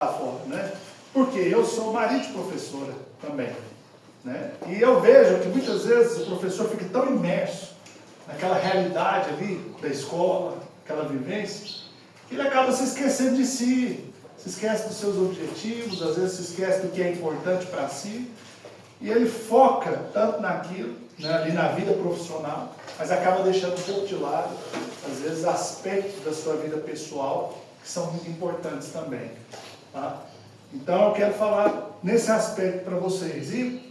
fora, né? Porque eu sou marido de professora também, né? E eu vejo que muitas vezes o professor fica tão imerso naquela realidade ali da escola, aquela vivência, que ele acaba se esquecendo de si, se esquece dos seus objetivos, às vezes se esquece do que é importante para si, e ele foca tanto naquilo, né, ali na vida profissional, mas acaba deixando um pouco de lado, às vezes, aspectos da sua vida pessoal que são muito importantes também. Tá? Então eu quero falar nesse aspecto para vocês. E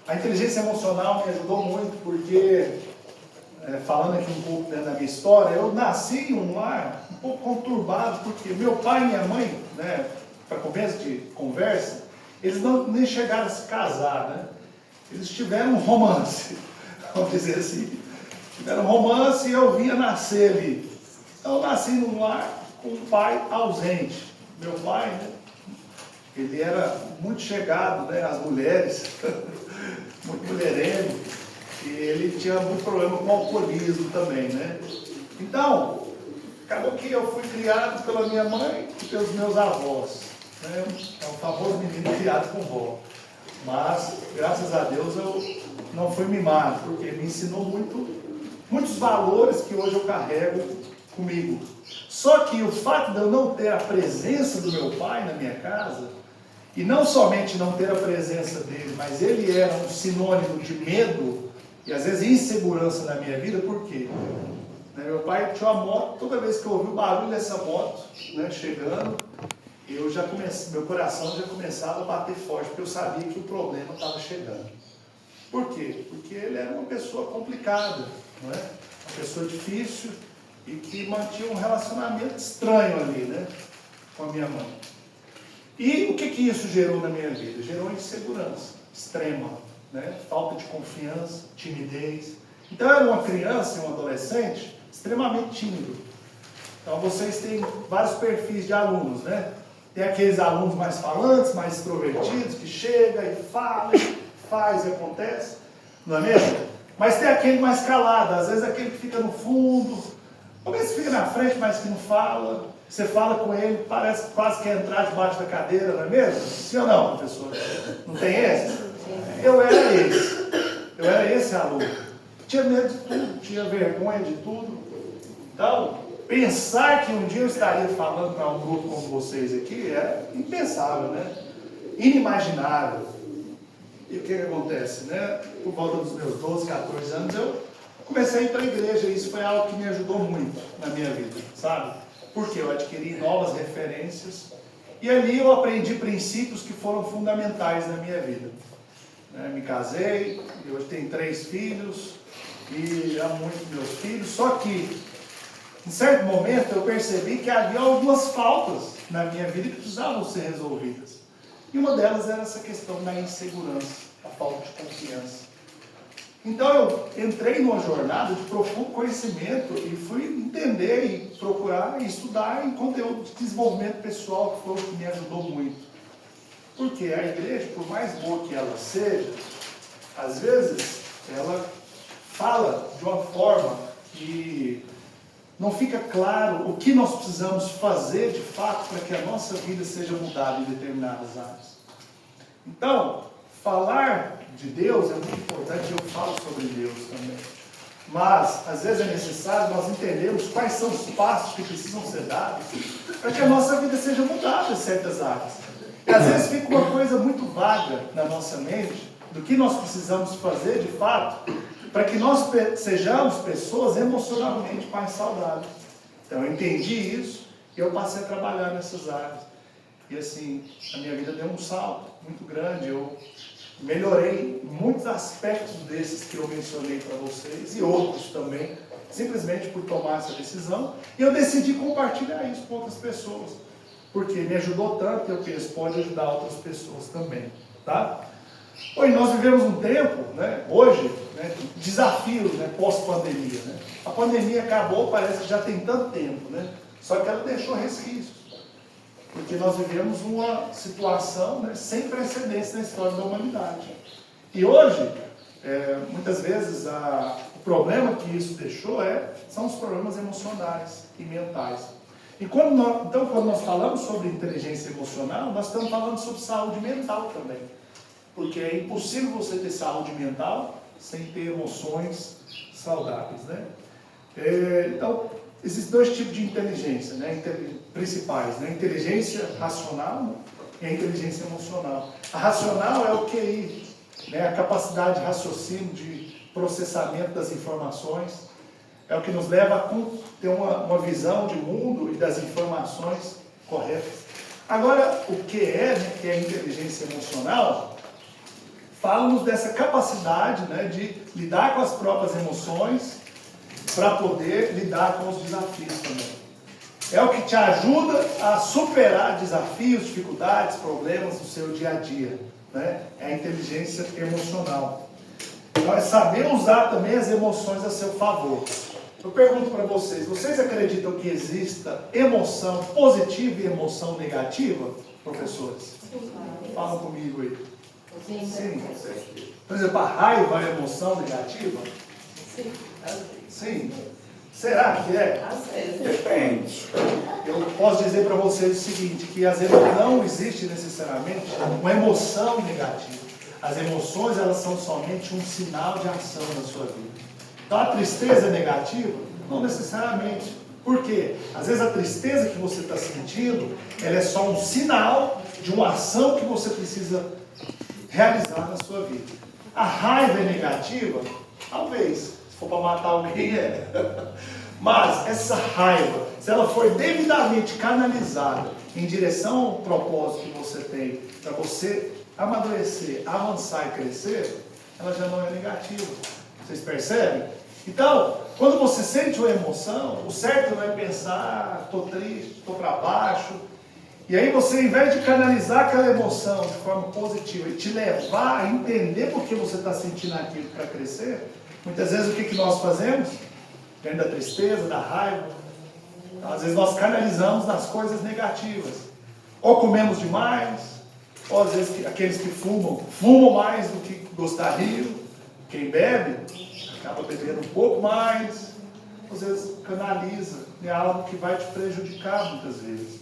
a inteligência emocional me ajudou muito porque, falando aqui um pouco da minha história, eu nasci em um lar um pouco conturbado, porque meu pai e minha mãe, né, para começo de conversa, eles nem chegaram a se casar, né? Eles tiveram um romance, vamos dizer assim. Tiveram um romance e eu vinha nascer ali. Então eu nasci num lar com um pai ausente. Meu pai, né, ele era muito chegado, né, às mulheres, muito mulherengo, e ele tinha muito problema com o alcoolismo também, né? Então, acabou que eu fui criado pela minha mãe e pelos meus avós, né? É um famoso menino criado com vó. Mas, graças a Deus, eu não fui mimado, porque me ensinou muitos valores que hoje eu carrego comigo. Só que o fato de eu não ter a presença do meu pai na minha casa, e não somente não ter a presença dele, mas ele era um sinônimo de medo e às vezes insegurança na minha vida. Por quê? Meu pai tinha uma moto, toda vez que eu ouvi o barulho dessa moto, né, chegando, meu coração já começava a bater forte, porque eu sabia que o problema estava chegando. Por quê? Porque ele era uma pessoa complicada, não é? Uma pessoa difícil e que mantinha um relacionamento estranho ali, né, com a minha mãe. E o que isso gerou na minha vida? Gerou insegurança extrema, né? Falta de confiança, timidez. Então eu era uma criança e um adolescente extremamente tímido. Então vocês têm vários perfis de alunos, né? Tem aqueles alunos mais falantes, mais extrovertidos, que chega e fala, faz e acontece, não é mesmo? Mas tem aquele mais calado, às vezes aquele que fica no fundo, ou mesmo fica na frente, mas que não fala. Você fala com ele, parece que quase quer entrar debaixo da cadeira, não é mesmo? Sim ou não, professor? Não tem esse? Eu era esse aluno. Tinha medo de tudo, tinha vergonha de tudo. Então, pensar que um dia eu estaria falando para um grupo como vocês aqui era impensável, né? Inimaginável. E o que acontece, né? Por volta dos meus 12, 14 anos, eu comecei a ir para a igreja, e isso foi algo que me ajudou muito na minha vida, sabe? Porque eu adquiri novas referências e ali eu aprendi princípios que foram fundamentais na minha vida. Me casei, e hoje tenho 3 filhos e amo muito meus filhos, só que em certo momento eu percebi que havia algumas faltas na minha vida que precisavam ser resolvidas. E uma delas era essa questão da insegurança, a falta de confiança. Então eu entrei numa jornada de profundo conhecimento e fui entender e procurar e estudar em conteúdo de desenvolvimento pessoal, que foi o que me ajudou muito. Porque a igreja, por mais boa que ela seja, às vezes ela fala de uma forma que não fica claro o que nós precisamos fazer de fato para que a nossa vida seja mudada em determinadas áreas. Então, falar de Deus é muito importante, eu falo sobre Deus também. Mas, às vezes é necessário nós entendermos quais são os passos que precisam ser dados para que a nossa vida seja mudada em certas áreas. E às vezes fica uma coisa muito vaga na nossa mente do que nós precisamos fazer de fato para que nós sejamos pessoas emocionalmente mais saudáveis. Então eu entendi isso e eu passei a trabalhar nessas áreas. E assim, a minha vida deu um salto muito grande. Eu melhorei muitos aspectos desses que eu mencionei para vocês e outros também, simplesmente por tomar essa decisão. E eu decidi compartilhar isso com outras pessoas, porque me ajudou tanto que eu penso, pode ajudar outras pessoas também, tá? Hoje nós vivemos um tempo, né, hoje, né, desafios, né, pós-pandemia, né? A pandemia acabou, parece que já tem tanto tempo, né? Só que ela deixou resquícios. Porque nós vivemos uma situação, né, sem precedentes na história da humanidade. E hoje, muitas vezes, o problema que isso deixou são os problemas emocionais e mentais. Então, quando nós falamos sobre inteligência emocional, nós estamos falando sobre saúde mental também. Porque é impossível você ter saúde mental sem ter emoções saudáveis, né? Então, existem dois tipos de inteligência, né? Principais, né? Inteligência racional e a inteligência emocional. A racional é o QI, né? A capacidade de raciocínio, de processamento das informações. É o que nos leva a ter uma visão de mundo e das informações corretas. Agora, o que né, que é a inteligência emocional, fala-nos dessa capacidade, né, de lidar com as próprias emoções para poder lidar com os desafios também. É o que te ajuda a superar desafios, dificuldades, problemas do seu dia a dia, né? É a inteligência emocional. Então é saber usar também as emoções a seu favor. Eu pergunto para vocês acreditam que exista emoção positiva e emoção negativa, professores? Falam comigo aí. Sim. Por exemplo, a raiva é emoção negativa? Sim. Sim. Será que é? Depende. Eu posso dizer para vocês o seguinte, que não existe necessariamente uma emoção negativa. As emoções, elas são somente um sinal de ação na sua vida. Então, a tristeza é negativa? Não necessariamente. Por quê? Às vezes a tristeza que você está sentindo, ela é só um sinal de uma ação que você precisa realizar na sua vida. A raiva é negativa? Talvez. Se for para matar alguém, é. Mas essa raiva, se ela for devidamente canalizada em direção ao propósito que você tem, para você amadurecer, avançar e crescer, ela já não é negativa. Vocês percebem? Então, quando você sente uma emoção, o certo não é pensar, estou triste, estou para baixo. E aí você, ao invés de canalizar aquela emoção de forma positiva e te levar a entender por que você está sentindo aquilo para crescer, muitas vezes o que nós fazemos? Dentro da tristeza, da raiva, às vezes nós canalizamos nas coisas negativas. Ou comemos demais, ou às vezes aqueles que fumam mais do que gostariam. Quem bebe, acaba bebendo um pouco mais, às vezes canaliza, é algo que vai te prejudicar muitas vezes.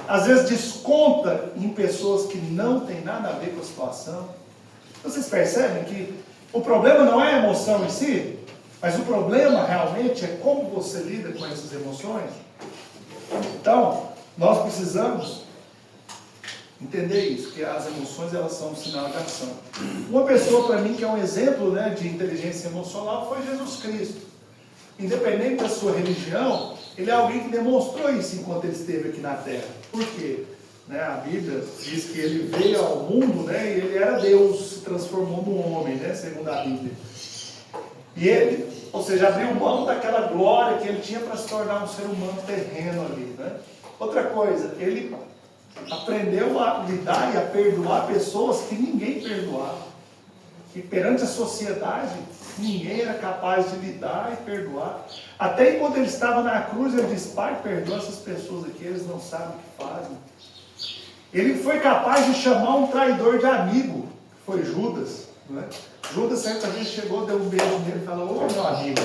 Às vezes desconta em pessoas que não têm nada a ver com a situação. Vocês percebem que o problema não é a emoção em si, mas o problema realmente é como você lida com essas emoções. Então, nós precisamos entender isso, que as emoções, elas são um sinal de ação. Uma pessoa para mim que é um exemplo, né, de inteligência emocional foi Jesus Cristo. Independente da sua religião, ele é alguém que demonstrou isso enquanto ele esteve aqui na Terra. Por quê? Né, a Bíblia diz que ele veio ao mundo, né, e ele era Deus, se transformou num homem, né, segundo a Bíblia. E ele, ou seja, abriu mão daquela glória que ele tinha para se tornar um ser humano terreno ali, né? Outra coisa, ele aprendeu a lidar e a perdoar pessoas que ninguém perdoava. E perante a sociedade, ninguém era capaz de lidar e perdoar. Até quando ele estava na cruz, ele disse: Pai, perdoa essas pessoas aqui, eles não sabem o que fazem. Ele foi capaz de chamar um traidor de amigo, que foi Judas, não é? Judas certa vez chegou, deu um beijo nele e falou: ô meu amigo.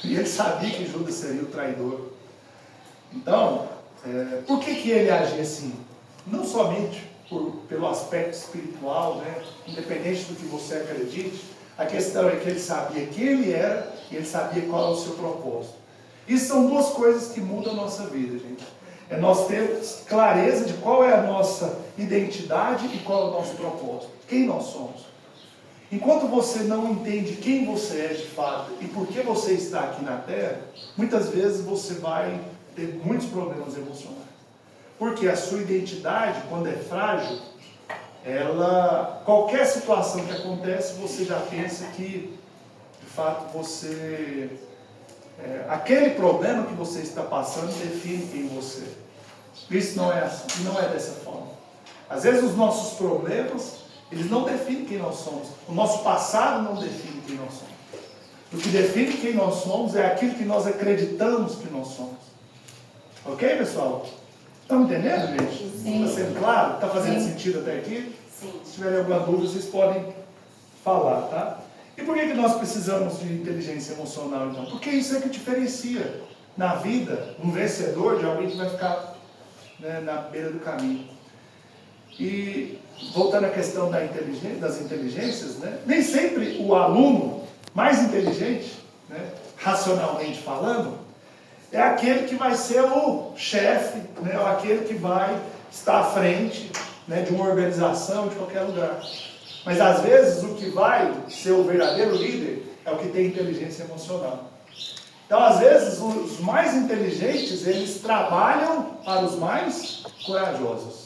E ele sabia que Judas seria o traidor. Então, por que ele agia assim? Não somente pelo aspecto espiritual, né? Independente do que você acredite, a questão é que ele sabia quem ele era e ele sabia qual é o seu propósito. Isso são duas coisas que mudam a nossa vida, gente. É nós termos clareza de qual é a nossa identidade e qual é o nosso propósito. Quem nós somos. Enquanto você não entende quem você é de fato e por que você está aqui na Terra, muitas vezes você vai ter muitos problemas emocionais. Porque a sua identidade, quando é frágil, qualquer situação que acontece, você já pensa que, de fato, aquele problema que você está passando define quem você é. Isso não é assim, não é dessa forma. Às vezes os nossos problemas, eles não definem quem nós somos. O nosso passado não define quem nós somos. O que define quem nós somos é aquilo que nós acreditamos que nós somos. Ok, pessoal? Estão entendendo, gente? Sim. Está sendo claro? Está fazendo Sim. sentido até aqui? Sim. Se tiverem alguma dúvida, vocês podem falar, tá? E por que nós precisamos de inteligência emocional, então? Porque isso é que diferencia na vida, um vencedor de alguém que vai ficar, né, na beira do caminho. E voltando à questão das inteligências, né, nem sempre o aluno mais inteligente, né, racionalmente falando, é aquele que vai ser o chefe, né, ou aquele que vai estar à frente, né, de uma organização, de qualquer lugar. Mas às vezes o que vai ser o verdadeiro líder é o que tem inteligência emocional. Então às vezes os mais inteligentes, eles trabalham para os mais corajosos.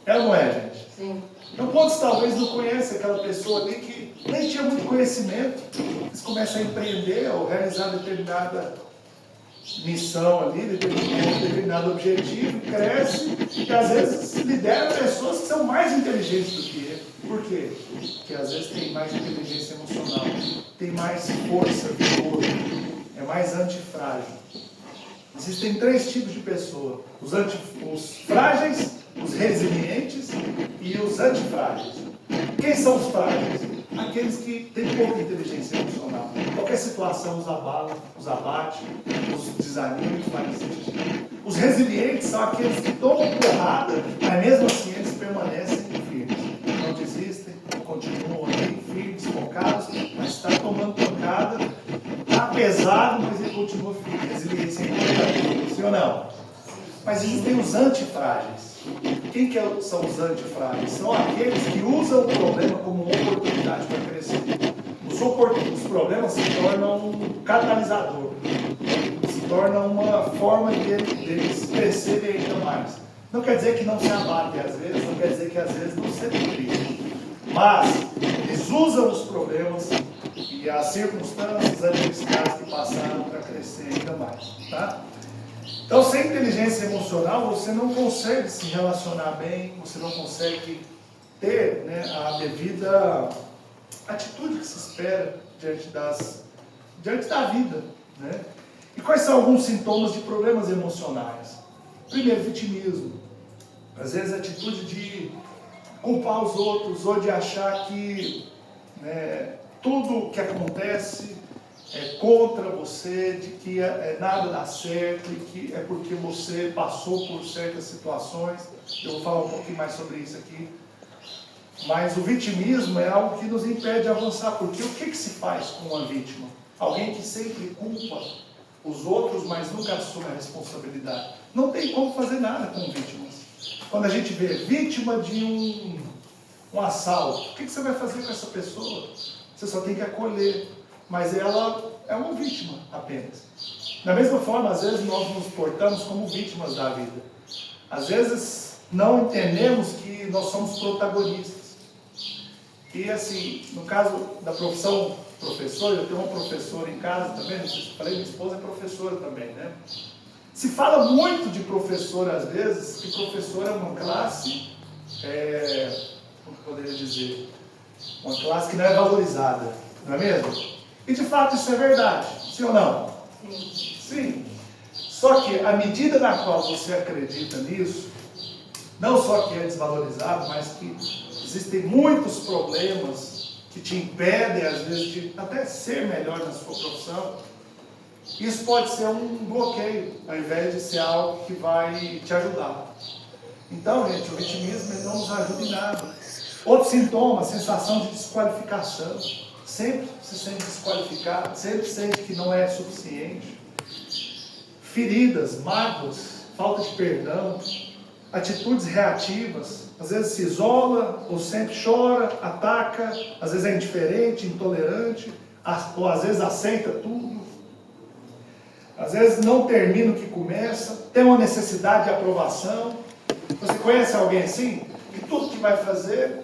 É ou não é, gente? Sim. Então quantos talvez não conhecem aquela pessoa ali que nem tinha muito conhecimento, eles começam a empreender ou realizar determinada missão ali, determinado objetivo, cresce e às vezes lidera pessoas que são mais inteligentes do que ele. Por quê? Porque às vezes tem mais inteligência emocional, tem mais força, vigor, é mais antifrágil. Existem 3 tipos de pessoa: os frágeis, os resilientes e os antifrágeis. Quem são os frágeis? Aqueles que têm pouca inteligência emocional. Qualquer situação os abala, os abate, os desanima e faz desistir. Os resilientes são aqueles que tomam porrada, mas mesmo assim eles permanecem firmes. Não desistem, continuam ali, firmes, focados, mas está tomando pancada, está pesado, mas ele continua firme. Resiliência é importante, sim ou não? Mas existem os antifrágeis. Quem que são os antifrágeis? São aqueles que usam o problema como uma oportunidade para crescer. Os problemas se tornam um catalisador, se tornam uma forma deles crescerem ainda mais. Não quer dizer que não se abatem às vezes, não quer dizer que às vezes não se tristem, mas eles usam os problemas e as circunstâncias, as adversidades que passaram para crescer ainda mais. Tá? Então, sem inteligência emocional, você não consegue se relacionar bem, você não consegue ter, né, a devida atitude que se espera diante da vida. Né? E quais são alguns sintomas de problemas emocionais? Primeiro, vitimismo. Às vezes, a atitude de culpar os outros ou de achar que, né, tudo que acontece é contra você, de que nada dá certo e que é porque você passou por certas situações. Eu vou falar um pouquinho mais sobre isso aqui. Mas o vitimismo é algo que nos impede de avançar, porque o que se faz com uma vítima? Alguém que sempre culpa os outros, mas nunca assume a responsabilidade. Não tem como fazer nada com vítimas. Quando a gente vê vítima de um assalto, o que você vai fazer com essa pessoa? Você só tem que acolher. Mas ela é uma vítima apenas. Da mesma forma, às vezes nós nos portamos como vítimas da vida. Às vezes não entendemos que nós somos protagonistas. E assim, no caso da profissão professor, eu tenho uma professora em casa também, não sei se eu falei, minha esposa é professora também, né? Se fala muito de professor às vezes, que professor é uma classe, como poderia dizer, uma classe que não é valorizada, não é mesmo? E de fato isso é verdade, sim ou não? Sim. Sim. Só que à medida na qual você acredita nisso, não só que é desvalorizado, mas que existem muitos problemas que te impedem às vezes de até ser melhor na sua profissão, isso pode ser um bloqueio, ao invés de ser algo que vai te ajudar. Então, gente, o vitimismo ele não nos ajuda em nada. Outro sintoma, a sensação de desqualificação. Sempre se sente desqualificado, sempre sente que não é suficiente. Feridas, mágoas, falta de perdão, atitudes reativas. Às vezes se isola, ou sempre chora, ataca, às vezes é indiferente, intolerante, ou às vezes aceita tudo. Às vezes não termina o que começa, tem uma necessidade de aprovação. Você conhece alguém assim? Que tudo que vai fazer,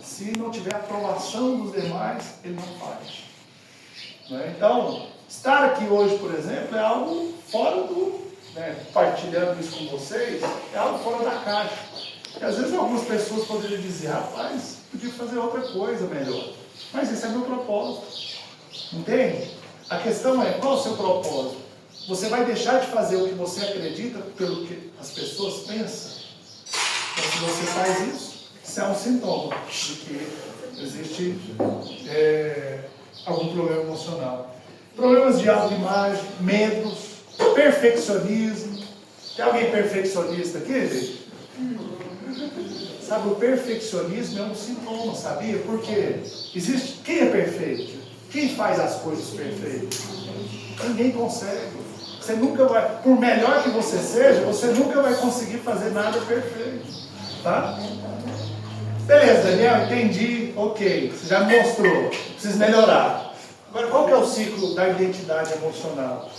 se não tiver aprovação dos demais, ele não faz. Né? Então, estar aqui hoje, por exemplo, é algo fora do... partilhando isso com vocês, é algo fora da caixa. E às vezes algumas pessoas poderiam dizer, rapaz, podia fazer outra coisa melhor. Mas esse é meu propósito. Entende? A questão é, qual é o seu propósito? Você vai deixar de fazer o que você acredita pelo que as pessoas pensam? Então, se você faz isso é um sintoma de que existe algum problema emocional. Problemas de autoimagem, medos, Perfeccionismo. Tem alguém perfeccionista aqui, gente? Sabe, o perfeccionismo é um sintoma, sabia? Porque existe... Quem é perfeito? Quem faz as coisas perfeitas? Ninguém consegue. Você nunca vai... Por melhor que você seja, você nunca vai conseguir fazer nada perfeito. Tá? Beleza, Daniel, entendi. Ok, você já me mostrou. Preciso melhorar. Agora, qual que é o ciclo da identidade emocional?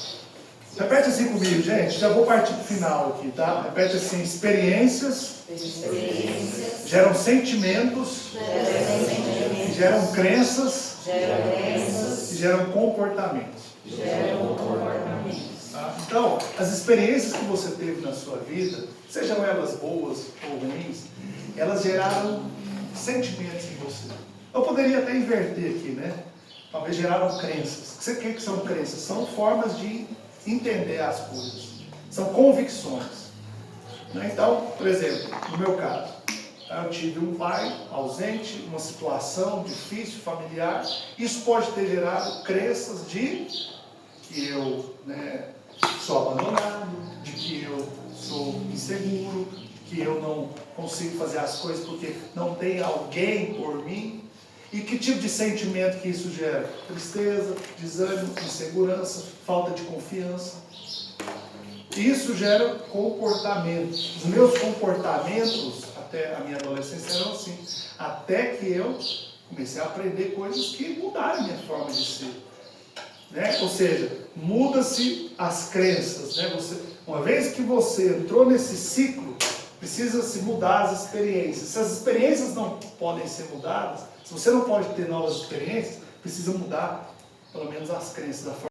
Repete assim comigo, gente. Já vou partir para o final aqui, tá? Repete assim: experiências geram sentimentos, geram crenças, e geram comportamentos. Tá? Então, as experiências que você teve na sua vida, sejam elas boas ou ruins, elas geraram sentimentos em você. Eu poderia até inverter aqui, né? Talvez geraram crenças. O que são crenças? São formas de entender as coisas. São convicções. Então, por exemplo, no meu caso, eu tive um pai ausente, uma situação difícil, familiar. Isso pode ter gerado crenças de que eu sou abandonado, de que eu sou inseguro, que eu não consigo fazer as coisas porque não tem alguém por mim. E que tipo de sentimento que isso gera? Tristeza, desânimo, insegurança, falta de confiança. Isso gera comportamentos. Os meus comportamentos, até a minha adolescência, eram assim. Até que eu comecei a aprender coisas que mudaram a minha forma de ser. Ou seja, muda-se as crenças. Uma vez que você entrou nesse ciclo, precisa-se mudar as experiências. Se as experiências não podem ser mudadas, se você não pode ter novas experiências, precisa mudar, pelo menos, as crenças da forma.